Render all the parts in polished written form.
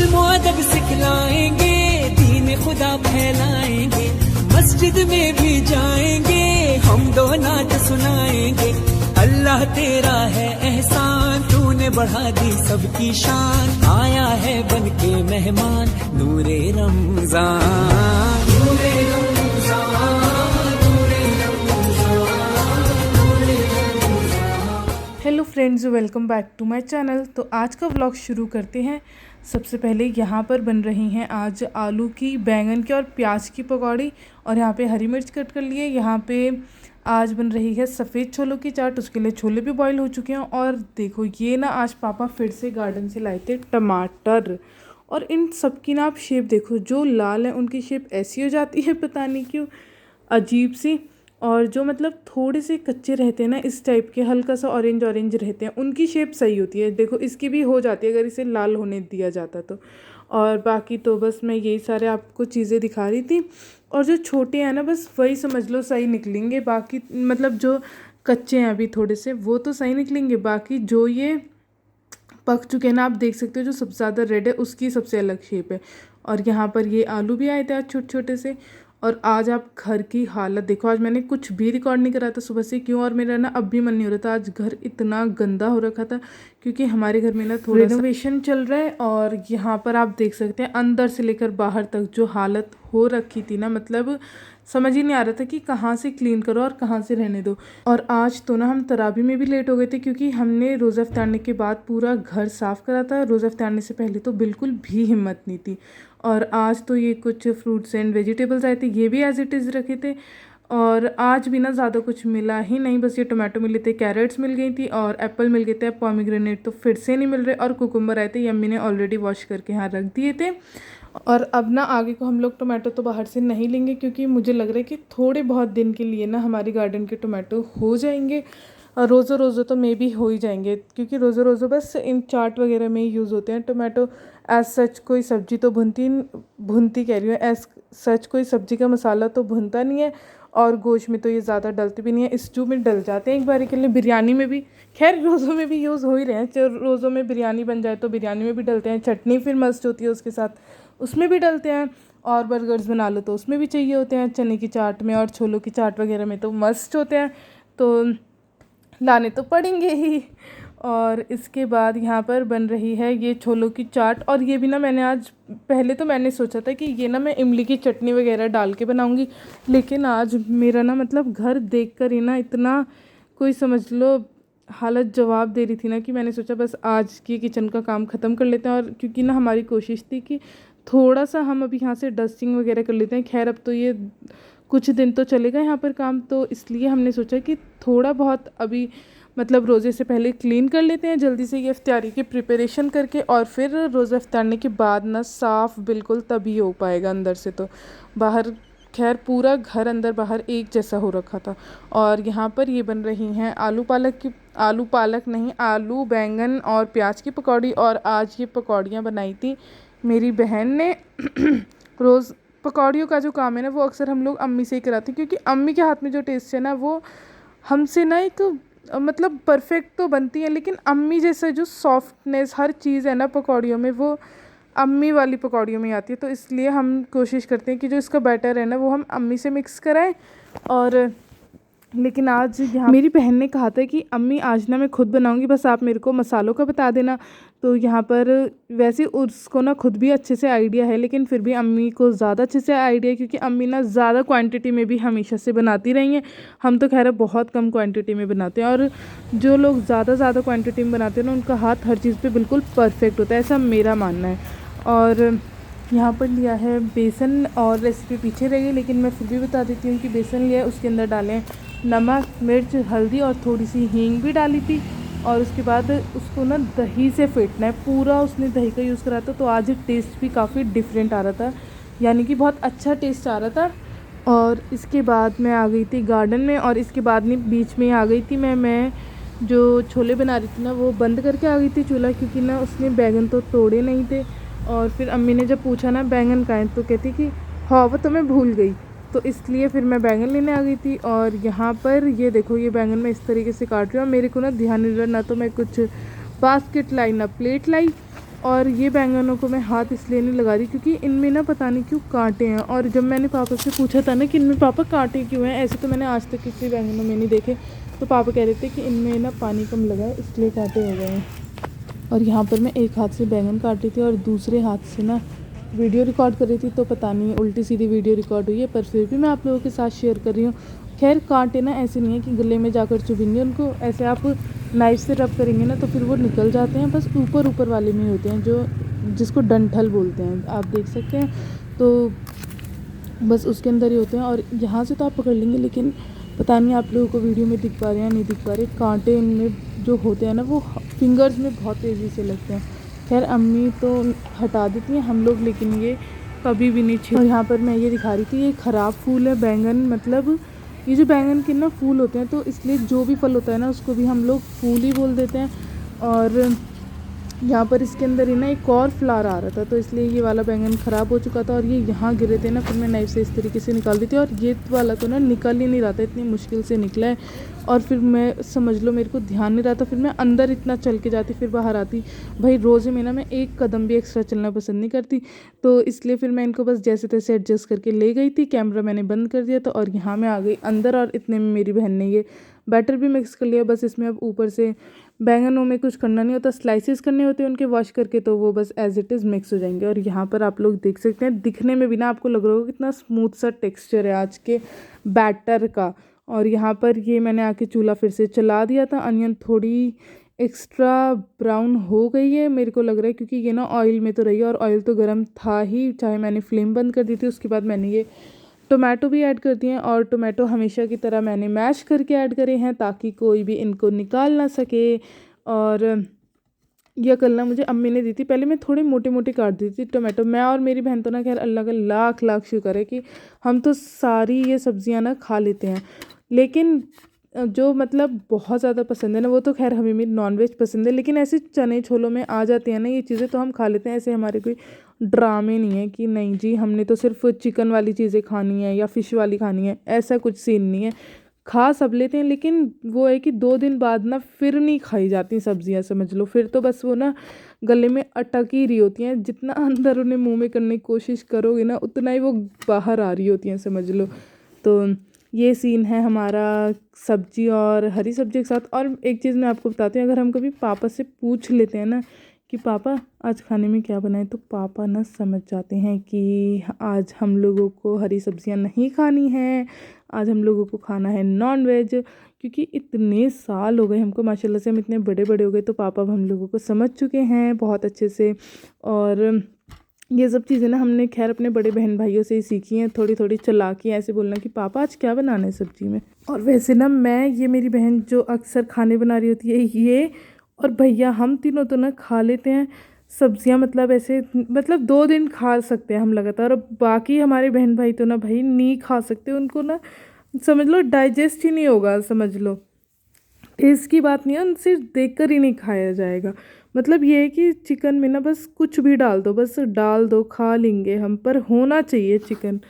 इल्म अदब सिखलाएंगे, दीन खुदा फैलाएंगे, मस्जिद में भी जाएंगे, हम दो नात सुनाएंगे। अल्लाह तेरा है एहसान, तूने बढ़ा दी सबकी शान, आया है बन के मेहमान नूरे रमजान, नूरे रमजान, नूरे रमजान, नूरे Ramzan. Hello friends, welcome back to my channel. तो आज का व्लॉग शुरू करते हैं। सबसे पहले यहाँ पर बन रही हैं आज आलू की, बैंगन की और प्याज की पकौड़ी, और यहाँ पे हरी मिर्च कट कर लिए। यहाँ पे आज बन रही है सफ़ेद छोलों की चाट, उसके लिए छोले भी बॉईल हो चुके हैं। और देखो ये ना आज पापा फिर से गार्डन से लाए थे टमाटर, और इन सब की ना आप शेप देखो, जो लाल है उनकी शेप ऐसी हो जाती है पता नहीं क्यों, अजीब सी। और जो मतलब थोड़े से कच्चे रहते हैं ना, इस टाइप के हल्का सा ऑरेंज ऑरेंज रहते हैं, उनकी शेप सही होती है। देखो इसकी भी हो जाती है अगर इसे लाल होने दिया जाता तो। और बाकी तो बस मैं यही सारे आपको चीज़ें दिखा रही थी। और जो छोटे हैं ना, बस वही समझ लो सही निकलेंगे। बाकी मतलब जो कच्चे हैं अभी थोड़े से, वो तो सही निकलेंगे। बाकी जो ये पक चुके हैं ना, आप देख सकते हो जो सबसे ज़्यादा रेड है उसकी सबसे अलग शेप है। और यहाँ पर ये आलू भी आए थे आज छोटे छोटे से। और आज आप घर की हालत देखो, आज मैंने कुछ भी रिकॉर्ड नहीं करा था सुबह से, क्यों? और मेरा ना अब भी मन नहीं हो रहा था। आज घर इतना गंदा हो रखा था क्योंकि हमारे घर में ना थोड़ा रेनोवेशन चल रहा है। और यहाँ पर आप देख सकते हैं अंदर से लेकर बाहर तक जो हालत हो रखी थी ना, मतलब समझ ही नहीं आ रहा था कि कहाँ से क्लीन करो और कहाँ से रहने दो। और आज तो ना हम तरावी में भी लेट हो गए थे क्योंकि हमने रोज़ा इफ्तारने के बाद पूरा घर साफ़ करा था। रोज़ा इफ्तारने से पहले तो बिल्कुल भी हिम्मत नहीं थी। और आज तो ये कुछ फ्रूट्स एंड वेजिटेबल्स आए थे, ये भी एज इट इज़ रखे थे। और आज भी ना ज़्यादा कुछ मिला ही नहीं, बस ये टोमेटो मिले थे, कैरेट्स मिल गई थी और एप्पल मिल गए थे। पोमीग्रेनेट तो फिर से नहीं मिल रहे, और कुकुम्बर आए थे, ये अम्मी ने ऑलरेडी वॉश करके यहाँ रख दिए थे। और अब ना आगे को हम लोग टोमेटो तो बाहर से नहीं लेंगे क्योंकि मुझे लग रहा है कि थोड़े बहुत दिन के लिए ना हमारे गार्डन के टोमेटो हो जाएंगे। और रोज़ो रोज़ो तो मे भी हो ही जाएंगे क्योंकि रोज़ो रोज़ो बस इन चाट वगैरह में ही यूज़ होते हैं टोमेटो। एज सच कोई सब्ज़ी तो भुनती कह रही हूँ, एज सच कोई सब्ज़ी का मसाला तो भुनता नहीं है। और गोश्त में तो ये ज़्यादा डलते भी नहीं है, स्टू में डल जाते हैं एक बार के लिए, बिरयानी में भी। खैर रोज़ों में भी यूज़ हो ही रहे हैं, रोज़ों में बिरयानी बन जाए तो बिरयानी में भी डलते हैं। चटनी फिर मस्त होती है उसके साथ, उसमें भी डलते हैं। और बर्गर्स बना लो तो उसमें भी चाहिए होते हैं, चने की चाट में और छोलों की चाट वगैरह में तो मस्त होते हैं, तो लाने तो पड़ेंगे ही। और इसके बाद यहाँ पर बन रही है ये छोलों की चाट। और ये भी ना मैंने आज, पहले तो मैंने सोचा था कि ये ना मैं इमली की चटनी वगैरह डाल के बनाऊँगी, लेकिन आज मेरा ना मतलब घर देखकर ही ना इतना कोई समझ लो हालत जवाब दे रही थी ना कि मैंने सोचा बस आज की किचन का काम ख़त्म कर लेते हैं। और क्योंकि ना हमारी कोशिश थी कि थोड़ा सा हम अभी यहाँ से डस्टिंग वगैरह कर लेते हैं। खैर अब तो ये कुछ दिन तो चलेगा यहाँ पर काम, तो इसलिए हमने सोचा कि थोड़ा बहुत अभी मतलब रोज़े से पहले क्लीन कर लेते हैं जल्दी से, ये इफ्तारी की प्रिपरेशन करके। और फिर रोज़ा इफ्तारने के बाद ना साफ़ बिल्कुल तभी हो पाएगा अंदर से, तो बाहर खैर पूरा घर अंदर बाहर एक जैसा हो रखा था। और यहाँ पर ये बन रही हैं आलू बैंगन और प्याज की पकौड़ी। और आज ये पकौड़ियाँ बनाई थी मेरी बहन ने। रोज़ पकौड़ियों का जो काम है ना, वो अक्सर हम लोग अम्मी से ही कराते हैं क्योंकि अम्मी के हाथ में जो टेस्ट है ना, वो हमसे ना एक मतलब परफेक्ट तो बनती है, लेकिन अम्मी जैसा जो सॉफ्टनेस हर चीज़ है ना पकौड़ियों में, वो अम्मी वाली पकौड़ियों में आती है। तो इसलिए हम कोशिश करते हैं कि जो इसका बैटर है ना, वो हम अम्मी से मिक्स कराएं। और लेकिन आज यहाँ मेरी बहन ने कहा था कि अम्मी आज ना मैं खुद बनाऊंगी, बस आप मेरे को मसालों का बता देना। तो यहाँ पर वैसे उसको ना खुद भी अच्छे से आइडिया है, लेकिन फिर भी अम्मी को ज़्यादा अच्छे से आइडिया है क्योंकि अम्मी ना ज़्यादा क्वांटिटी में भी हमेशा से बनाती रही हैं। हम तो खैर बहुत कम क्वांटिटी में बनाते हैं, और जो लोग ज़्यादा क्वांटिटी में बनाते हैं ना, उनका हाथ हर चीज़ पर बिल्कुल परफेक्ट होता है, ऐसा मेरा मानना है। और यहाँ पर लिया है बेसन, और रेसिपी पीछे रह गई लेकिन मैं फिर भी बता देती हूँ कि बेसन लिया है, उसके अंदर डालें नमक मिर्च हल्दी और थोड़ी सी हींग भी डाली थी। और उसके बाद उसको ना दही से फेंटना है पूरा, उसने दही का यूज़ करा था, तो आज टेस्ट भी काफ़ी डिफरेंट आ रहा था, यानी कि बहुत अच्छा टेस्ट आ रहा था। और इसके बाद मैं आ गई थी गार्डन में, और इसके बाद नहीं बीच में आ गई थी मैं जो छोले बना रही थी ना, वो बंद करके आ गई थी चूल्हा, क्योंकि ना उसने बैंगन तो तोड़े नहीं थे। और फिर अम्मी ने जब पूछा ना बैंगन कहाँ हैं, तो कहती कि हाँ वो तो मैं भूल गई, तो इसलिए फिर मैं बैंगन लेने आ गई थी। और यहाँ पर ये देखो, ये बैंगन मैं इस तरीके से काट रही हूँ, मेरे को ना ध्यान नहीं रहा, ना तो मैं कुछ बास्केट लाई ना प्लेट लाई। और ये बैंगनों को मैं हाथ इसलिए नहीं लगा रही क्योंकि इनमें ना पता नहीं क्यों कांटे हैं। और जब मैंने पापा से पूछा था ना कि इनमें पापा कांटे क्यों हैं, ऐसे तो मैंने आज तक किसी बैंगनों में नहीं देखे, तो पापा कह रहे थे कि इनमें ना पानी कम लगा है इसलिए कांटे हो गए हैं। और यहाँ पर मैं एक हाथ से बैंगन काट रही थी और दूसरे हाथ से ना वीडियो रिकॉर्ड कर रही थी, तो पता नहीं उल्टी सीधी वीडियो रिकॉर्ड हुई है, पर फिर भी मैं आप लोगों के साथ शेयर कर रही हूँ। खैर कांटे ना ऐसे नहीं है कि गले में जाकर चुभेंगे, उनको ऐसे आप नाइफ से रब करेंगे ना तो फिर वो निकल जाते हैं, बस ऊपर ऊपर वाले में होते हैं जो जिसको डंठल बोलते हैं, आप देख सकते हैं। तो बस उसके अंदर ही होते हैं और यहाँ से तो आप पकड़ लेंगे, लेकिन पता नहीं आप लोगों को वीडियो में दिख पा रहे हैं या नहीं दिख पा रहे, कांटे इनमें जो होते हैं ना वो फिंगर्स में बहुत तेज़ी से लगते हैं। खैर अम्मी तो हटा देती हैं, हम लोग लेकिन ये कभी भी नहीं छील। और यहाँ पर मैं ये दिखा रही थी, ये ख़राब फूल है बैंगन, मतलब ये जो बैंगन के ना फूल होते हैं तो इसलिए जो भी फल होता है ना उसको भी हम लोग फूल ही बोल देते हैं। और यहाँ पर इसके अंदर ही ना एक और फ्लावर आ रहा था, तो इसलिए ये वाला बैंगन ख़राब हो चुका था और ये यहाँ गिरे थे ना, फिर मैं नाइफ से इस तरीके से निकाल दी थी और ये वाला तो ना निकल ही नहीं रहा था, इतनी मुश्किल से निकला है। और फिर मैं समझ लो मेरे को ध्यान नहीं रहा था, फिर मैं अंदर इतना चल के जाती फिर बाहर आती। भाई रोज़े में ना मैं एक कदम भी एक्स्ट्रा चलना पसंद नहीं करती, तो इसलिए फिर मैं इनको बस जैसे तैसे एडजस्ट करके ले गई थी। कैमरा मैंने बंद कर दिया था और यहाँ मैं आ गई अंदर, और इतने में मेरी बहन ने ये बैटर भी मिक्स कर लिया। बस इसमें अब ऊपर से बैंगनों में कुछ करना नहीं होता, स्लाइसेस करने होते हैं उनके वॉश करके, तो वो बस एज इट इज़ मिक्स हो जाएंगे। और यहाँ पर आप लोग देख सकते हैं, दिखने में भी ना आपको लग रहा होगा कितना स्मूथ सा टेक्सचर है आज के बैटर का। और यहाँ पर ये मैंने आके चूल्हा फिर से चला दिया था। अनियन थोड़ी एक्स्ट्रा ब्राउन हो गई है मेरे को लग रहा है, क्योंकि ये ना ऑयल में तो रही है और ऑयल तो गर्म था ही, चाहे मैंने फ्लेम बंद कर दी थी। उसके बाद मैंने ये टोमेटो भी ऐड कर दिए हैं, और टोमेटो हमेशा की तरह मैंने मैश करके ऐड करे हैं ताकि कोई भी इनको निकाल ना सके। और यह कल ना मुझे अम्मी ने दी थी, पहले मैं थोड़े मोटे मोटे काट दी थी टोमेटो। मैं और मेरी बहन तो ना खैर अल्लाह का लाख लाख शुक्र है कि हम तो सारी ये सब्जियां ना खा लेते हैं, लेकिन जो मतलब बहुत ज़्यादा पसंद है ना वो तो खैर हमें भी नॉनवेज पसंद है, लेकिन ऐसे चने छोलों में आ जाती हैं ना ये चीज़ें तो हम खा लेते हैं। ऐसे हमारे कोई ड्रामे नहीं है कि नहीं जी हमने तो सिर्फ चिकन वाली चीज़ें खानी है या फ़िश वाली खानी है, ऐसा कुछ सीन नहीं है। खा सब लेते हैं, लेकिन वो है कि 2 दिन बाद ना फिर नहीं खाई जाती सब्जियां, समझ लो। फिर तो बस वो ना गले में अटक ही रही होती हैं, जितना अंदर उन्हें मुंह में करने की कोशिश करोगे ना उतना ही वो बाहर आ रही होती हैं, समझ लो। तो ये सीन है हमारा सब्जी और हरी सब्जी के साथ। और एक चीज़ मैं आपको बताती हूँ, अगर हम कभी पापा से पूछ लेते हैं ना कि पापा आज खाने में क्या बनाए, तो पापा ना समझ जाते हैं कि आज हम लोगों को हरी सब्जियां नहीं खानी है, आज हम लोगों को खाना है नॉनवेज। क्योंकि इतने साल हो गए हमको माशाल्लाह से, हम इतने बड़े बड़े हो गए, तो पापा अब हम लोगों को समझ चुके हैं बहुत अच्छे से। और ये सब चीज़ें ना हमने खैर अपने बड़े बहन भाइयों से ही सीखी हैं, थोड़ी थोड़ी चालाकी, ऐसे बोलना कि पापा आज क्या बनाना है सब्जी में। और वैसे ना मैं ये मेरी बहन जो अक्सर खाने बना रही होती है ये और भैया, हम तीनों तो ना खा लेते हैं सब्जियां, मतलब ऐसे मतलब 2 दिन खा सकते हैं हम लगातार। और बाकी हमारे बहन भाई तो ना भाई नहीं खा सकते, उनको ना समझ लो डाइजेस्ट ही नहीं होगा, समझ लो। टेस्ट की बात नहीं है, सिर्फ देखकर ही नहीं खाया जाएगा। मतलब ये है कि चिकन में ना बस कुछ भी डाल दो, बस डाल दो खा लेंगे हम, पर होना चाहिए चिकन।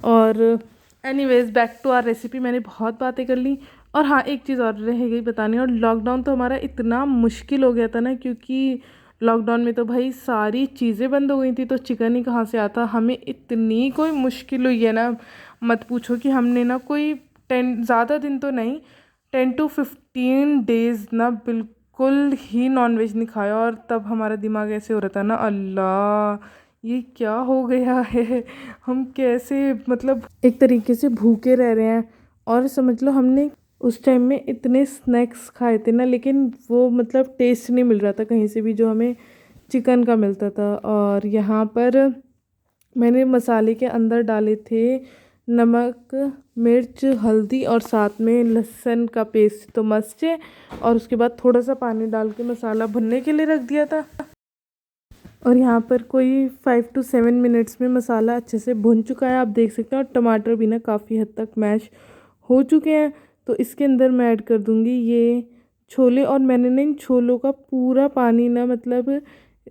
और anyways back to our recipe, मैंने बहुत बातें कर ली। और हाँ एक चीज़ और रह गई बतानी, और लॉकडाउन तो हमारा इतना मुश्किल हो गया था ना, क्योंकि लॉकडाउन में तो भाई सारी चीज़ें बंद हो गई थी, तो चिकन ही कहाँ से आता। हमें इतनी कोई मुश्किल हुई है ना, मत पूछो। कि हमने ना कोई 10 ज़्यादा दिन तो नहीं, 10 to 15 डेज़ ना बिल्कुल ही नॉनवेज नहीं खाया। और तब हमारा दिमाग ऐसे हो रहा था ना, अल्लाह ये क्या हो गया है, हम कैसे मतलब एक तरीके से भूखे रह रहे हैं। और समझ लो हमने उस टाइम में इतने स्नैक्स खाए थे ना, लेकिन वो मतलब टेस्ट नहीं मिल रहा था कहीं से भी जो हमें चिकन का मिलता था। और यहाँ पर मैंने मसाले के अंदर डाले थे नमक, मिर्च, हल्दी और साथ में लहसुन का पेस्ट, तो मस्त है। और उसके बाद थोड़ा सा पानी डाल के मसाला भुनने के लिए रख दिया था। और यहाँ पर कोई 5 to 7 मिनट्स में मसाला अच्छे से भुन चुका है, आप देख सकते हैं। और टमाटर भी ना काफ़ी हद तक मैश हो चुके हैं। तो इसके अंदर मैं ऐड कर दूँगी ये छोले। और मैंने ना इन छोलों का पूरा पानी ना मतलब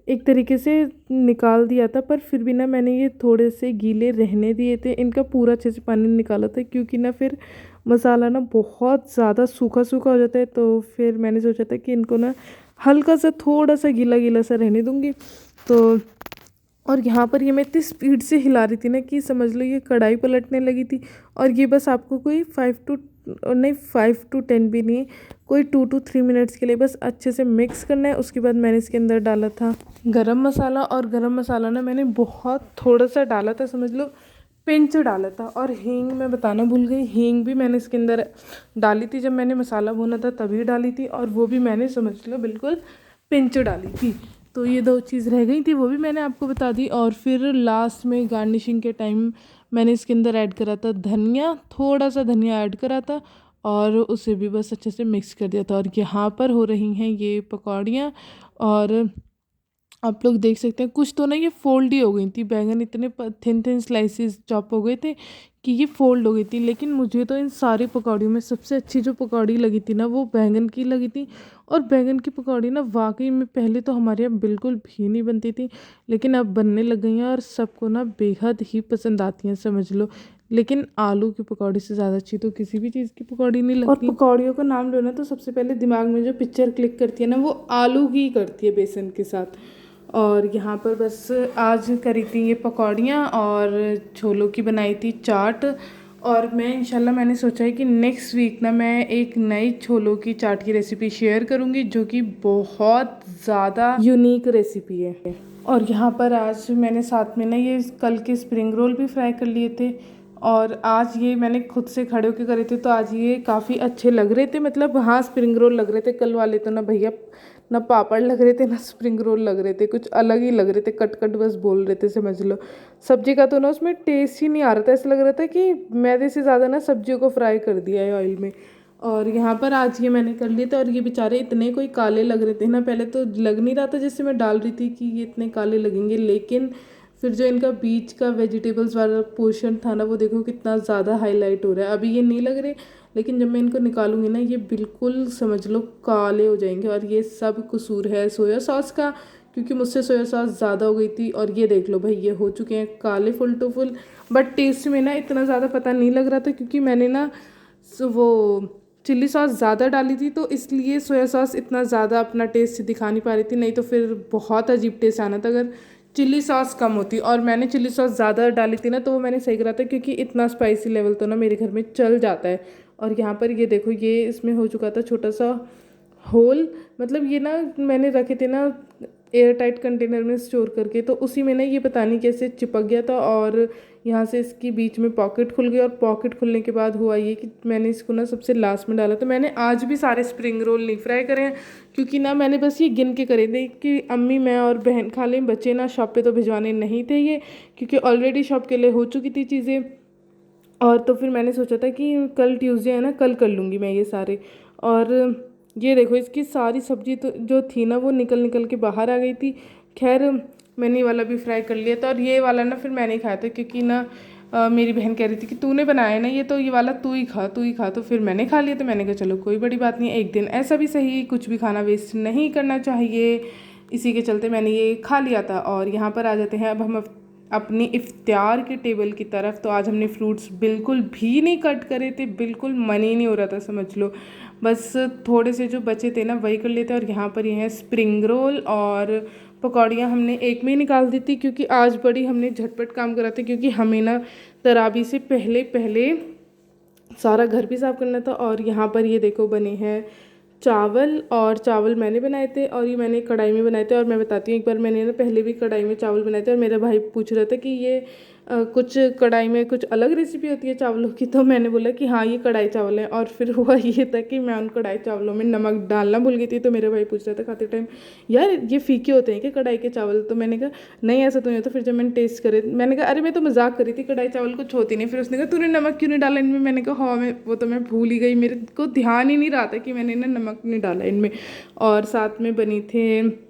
एक तरीके से निकाल दिया था, पर फिर भी ना मैंने ये थोड़े से गीले रहने दिए थे, इनका पूरा अच्छे से पानी निकाला था। क्योंकि ना फिर मसाला ना बहुत ज़्यादा सूखा सूखा हो जाता है, तो फिर मैंने सोचा था कि इनको ना हल्का सा थोड़ा सा गीला गीला सा रहने दूँगी। तो और यहाँ पर ये मैं इतनी स्पीड से हिला रही थी ना कि समझ लो ये कढ़ाई पलटने लगी थी। और ये बस आपको कोई 5 to 10 भी नहीं, कोई 2 to 3 मिनट्स के लिए बस अच्छे से मिक्स करना है। उसके बाद मैंने इसके अंदर डाला था गरम मसाला, और गरम मसाला ना मैंने बहुत थोड़ा सा डाला था, समझ लो पिंच डाला था। और हींग मैं बताना भूल गई, हींग भी मैंने इसके अंदर डाली थी, जब मैंने मसाला भुना था तभी डाली थी, और वो भी मैंने समझ लो बिल्कुल पिंच डाली थी। तो ये 2 चीज़ रह गई थी, वो भी मैंने आपको बता दी। और फिर लास्ट में गार्निशिंग के टाइम मैंने इसके अंदर ऐड करा था धनिया, थोड़ा सा धनिया ऐड करा था, और उसे भी बस अच्छे से मिक्स कर दिया था। और यहाँ पर हो रही हैं ये पकौड़ियाँ, और आप लोग देख सकते हैं कुछ तो ना ये फोल्ड ही हो गई थी, बैंगन इतने थिन थिन स्लाइसेस चॉप हो गए थे कि ये फोल्ड हो गई थी। लेकिन मुझे तो इन सारी पकौड़ियों में सबसे अच्छी जो पकौड़ी लगी थी ना वो बैंगन की लगी थी। और बैंगन की पकौड़ी ना वाकई में पहले तो हमारे यहाँ बिल्कुल भी नहीं बनती थी, लेकिन अब बनने लग गई हैं और सबको ना बेहद ही पसंद आती हैं, समझ लो। लेकिन आलू की पकौड़ी से ज़्यादा अच्छी तो किसी भी चीज़ की पकौड़ी नहीं लगती। और पकौड़ियों का नाम लो ना तो सबसे पहले दिमाग में जो पिक्चर क्लिक करती है ना वो आलू की करती है बेसन के साथ। और यहाँ पर बस आज करी थी ये पकौड़ियाँ, और छोलों की बनाई थी चाट। और मैं इंशाल्लाह मैंने सोचा है कि नेक्स्ट वीक ना मैं एक नई छोलों की चाट की रेसिपी शेयर करूँगी, जो कि बहुत ज़्यादा यूनिक रेसिपी है। और यहाँ पर आज मैंने साथ में ना ये कल के स्प्रिंग रोल भी फ्राई कर लिए थे, और आज ये मैंने खुद से खड़े होकर करे थे, तो आज ये काफ़ी अच्छे लग रहे थे। मतलब हाँ स्प्रिंग रोल लग रहे थे, कल वाले तो ना भैया ना पापड़ लग रहे थे ना स्प्रिंग रोल लग रहे थे, कुछ अलग ही लग रहे थे, कट कट बस बोल रहे थे, समझ लो। सब्जी का तो ना उसमें टेस्ट ही नहीं आ रहा था, ऐसा लग रहा था कि मैदे से ज़्यादा ना सब्जियों को फ्राई कर दिया है ऑयल में। और यहाँ पर आज ये मैंने कर लिए थे, और ये बेचारे इतने कोई काले लग रहे थे ना, पहले तो लग नहीं रहा था जैसे मैं डाल रही थी कि ये इतने काले लगेंगे, लेकिन फिर जो इनका बीच का वेजिटेबल्स वाला पोर्शन था ना वो देखो कितना ज़्यादा हाईलाइट हो रहा है। अभी ये नहीं लग रहे, लेकिन जब मैं इनको निकालूंगी ना ये बिल्कुल समझ लो काले हो जाएंगे। और ये सब कसूर है सोया सॉस का, क्योंकि मुझसे सोया सॉस ज़्यादा हो गई थी। और ये देख लो भाई ये हो चुके हैं काले full to full. But taste में ना इतना ज़्यादा पता नहीं लग रहा था, क्योंकि मैंने ना वो चिल्ली सॉस ज़्यादा डाली थी, तो इसलिए सोया सॉस इतना ज़्यादा अपना टेस्ट दिखा नहीं पा रही थी। नहीं तो फिर बहुत अजीब टेस्ट आना था अगर चिल्ली सॉस कम होती। और मैंने चिल्ली सॉस ज़्यादा डाली थी ना, तो वो मैंने सही करा था, क्योंकि इतना स्पाइसी लेवल तो ना मेरे घर में चल जाता है। और यहाँ पर ये देखो ये इसमें हो चुका था छोटा सा होल, मतलब ये ना मैंने रखे थे ना एयर टाइट कंटेनर में स्टोर करके, तो उसी में ना ये पता नहीं कैसे चिपक गया था, और यहाँ से इसकी बीच में पॉकेट खुल गई। और पॉकेट खुलने के बाद हुआ ये कि मैंने इसको ना सबसे लास्ट में डाला। तो मैंने आज भी सारे स्प्रिंग रोल नहीं फ्राई करे हैं, क्योंकि ना मैंने बस ये गिन के करे थे कि अम्मी मैं और बहन खा लें, बच्चे ना शॉप पे तो भिजवाने नहीं थे ये, क्योंकि ऑलरेडी शॉप के लिए हो चुकी थी चीज़ें। और तो फिर मैंने सोचा था कि कल ट्यूसडे है ना, कल कर लूँगी मैं ये सारे। और ये देखो इसकी सारी सब्जी तो जो थी ना वो निकल निकल के बाहर आ गई थी। खैर मैंने ये वाला भी फ्राई कर लिया था, और ये वाला ना फिर मैंने खाया था, क्योंकि ना मेरी बहन कह रही थी कि तूने बनाया ना ये, तो ये वाला तू ही खा तू ही खा। तो फिर मैंने खा लिया, तो मैंने कहा चलो कोई बड़ी बात नहीं, एक दिन ऐसा भी सही, कुछ भी खाना वेस्ट नहीं करना चाहिए। इसी के चलते मैंने ये खा लिया था। और यहाँ पर आ जाते हैं अब हम अपनी इफ्तार के टेबल की तरफ। तो आज हमने फ्रूट्स बिल्कुल भी नहीं कट करे थे, बिल्कुल मन ही नहीं हो रहा था, समझ लो। बस थोड़े से जो बचे थे ना वही कर लेते। और यहाँ पर ये हैं स्प्रिंग रोल, और पकौड़ियाँ हमने एक में ही निकाल दी थी, क्योंकि आज बड़ी हमने झटपट काम करा था, क्योंकि हमें ना तरावी से पहले पहले सारा घर भी साफ़ करना था। और यहाँ पर ये देखो बने हैं चावल, और चावल मैंने बनाए थे, और ये मैंने कढ़ाई में बनाए थे। और मैं बताती हूँ एक बार मैंने ना पहले भी कढ़ाई में चावल बनाए थे, और मेरा भाई पूछ रहा था कि ये कुछ कढ़ाई में कुछ अलग रेसिपी होती है चावलों की, तो मैंने बोला कि हाँ ये कढ़ाई चावल है। और फिर हुआ ये था कि मैं उन कढ़ाई चावलों में नमक डालना भूल गई थी, तो मेरा भाई पूछ रहा था खाते टाइम यार ये फीके होते हैं क्या कढ़ाई के चावल। तो मैंने कहा नहीं ऐसा तो नहीं होता। फिर जब मैंने टेस्ट करे मैंने कहा अरे मैं तो मजाक करी थी, कढ़ाई चावल कुछ होती नहीं। फिर उसने कहा तूने नमक क्यों नहीं डाला इनमें। मैंने कहा हाँ मैं वो तो मैं भूल ही गई, मेरे को ध्यान ही नहीं रहा था कि मैंने ना नमक नहीं डाला इनमें। और साथ में बनी थे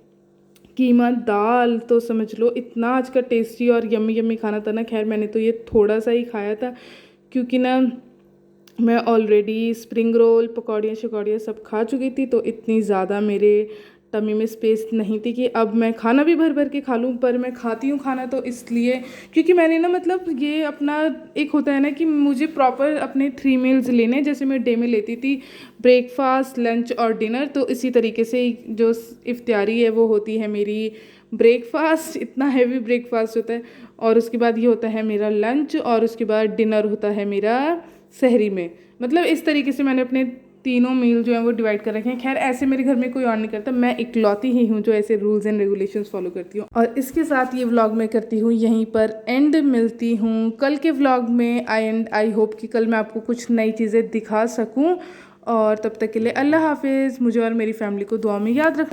कीमा दाल, तो समझ लो इतना आज का टेस्टी और यम्मी यम्मी खाना था ना। खैर मैंने तो ये थोड़ा सा ही खाया था, क्योंकि ना मैं ऑलरेडी स्प्रिंग रोल पकौड़ियाँ शकौड़ियाँ सब खा चुकी थी, तो इतनी ज़्यादा मेरे टमी में स्पेस नहीं थी कि अब मैं खाना भी भर भर के खा लूँ, पर मैं खाती हूँ खाना तो इसलिए क्योंकि मैंने ना मतलब ये अपना एक होता है ना कि मुझे प्रॉपर अपने 3 मील्स लेने, जैसे मैं डे में लेती थी ब्रेकफास्ट, लंच और डिनर, तो इसी तरीके से जो इफ्तारी है वो होती है मेरी ब्रेकफास्ट, इतना हैवी ब्रेकफास्ट होता है, और उसके बाद ये होता है मेरा लंच, और उसके बाद डिनर होता है मेरा सहरी में। मतलब इस तरीके से मैंने अपने तीनों मील जो है वो डिवाइड कर रखे हैं। खैर ऐसे मेरे घर में कोई और नहीं करता, मैं इकलौती ही हूँ जो ऐसे रूल्स एंड रेगुलेशंस फॉलो करती हूँ। और इसके साथ ये व्लॉग मैं करती हूँ यहीं पर एंड। मिलती हूँ कल के व्लॉग में। आई होप कि कल मैं आपको कुछ नई चीज़ें दिखा सकूँ, और तब तक के लिए अल्लाह हाफिज़। मुझे और मेरी फैमिली को दुआ में याद रख